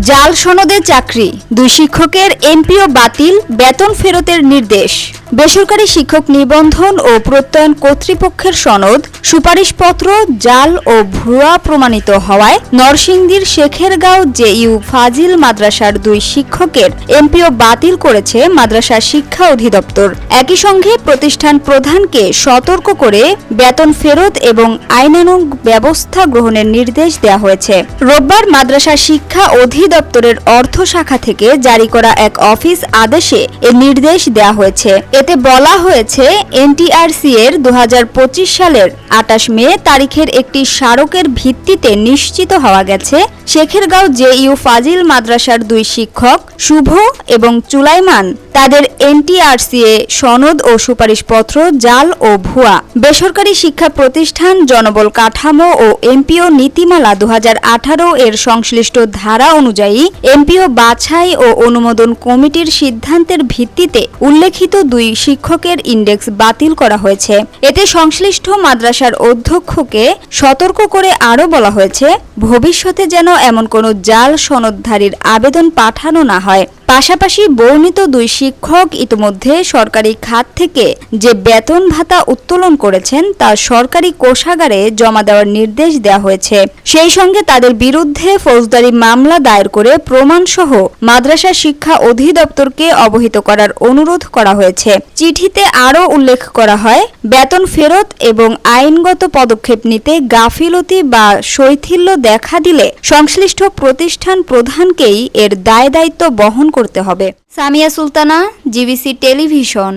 জাল সনদে চাকরি, 2 শিক্ষকের এমপিও বাতিল, বেতন ফেরতের নির্দেশ। বেসরকারি শিক্ষক নিবন্ধন ও প্রত্যয়ন কর্তৃপক্ষের সনদ, সুপারিশপত্র জাল ও ভুয়া প্রমাণিত হওয়ায় নরসিংদীর শেখেরগাঁও জেইউ ফাজিল মাদ্রাসার 2 শিক্ষকের এমপিও বাতিল করেছে মাদ্রাসা শিক্ষা অধিদপ্তর। একই সঙ্গে প্রতিষ্ঠান প্রধানকে সতর্ক করে বেতন ফেরত এবং আইনানুগ ব্যবস্থা গ্রহণের নির্দেশ দেওয়া হয়েছে। রোববার মাদ্রাসা শিক্ষা অধিদপ্তরের অর্থ শাখা থেকে জারি করা এক অফিস আদেশে এ নির্দেশ দেওয়া হয়েছে। এতে বলা হয়েছে, এনটিআরসি এর 2025 সালের 28 মে তারিখের একটি স্মারকের ভিত্তিতে নিশ্চিত হওয়া গেছে শেখেরগাঁও জেইউ ফাজিল মাদ্রাসার 2 শিক্ষক শুভ এবং চুলাইমান তাদের এনটিআরসি এ সনদ ও সুপারিশপত্র জাল ও ভুয়া। বেসরকারি শিক্ষা প্রতিষ্ঠান জনবল কাঠামো ও এমপিও নীতিমালা 2018 এর সংশ্লিষ্ট ধারা অনুযায়ী এমপিও বাছাই ও অনুমোদন কমিটির সিদ্ধান্তের ভিত্তিতে উল্লেখিত 2 শিক্ষকের ইন্ডেক্স বাতিল করা হয়েছে। এতে সংশ্লিষ্ট মাদ্রাসার অধ্যক্ষকে সতর্ক করে আরও বলা হয়েছে, ভবিষ্যতে যেন এমন কোনো জাল সনদধারীর আবেদন পাঠানো না হয়। পাশাপাশি বর্ণিত 2 শিক্ষক ইতিমধ্যে সরকারি খাত থেকে যে বেতন ভাতা উত্তোলন করেছেন তা সরকারি কোষাগারে জমা দেওয়ার নির্দেশ দেওয়া হয়েছে। সেই সঙ্গে তাদের বিরুদ্ধে ফৌজদারি মামলা দায়ের করে প্রমাণসহ মাদ্রাসা শিক্ষা অধিদপ্তরকে অবহিত করার অনুরোধ করা হয়েছে। চিঠিতে আরও উল্লেখ করা হয়, বেতন ফেরত এবং আইনগত পদক্ষেপ নিতে গাফিলতি বা শৈথিল্য দেখা দিলে সংশ্লিষ্ট প্রতিষ্ঠান প্রধানকেই এর দায় দায়িত্ব বহন করতে হবে। Samia Sultana, GBC television.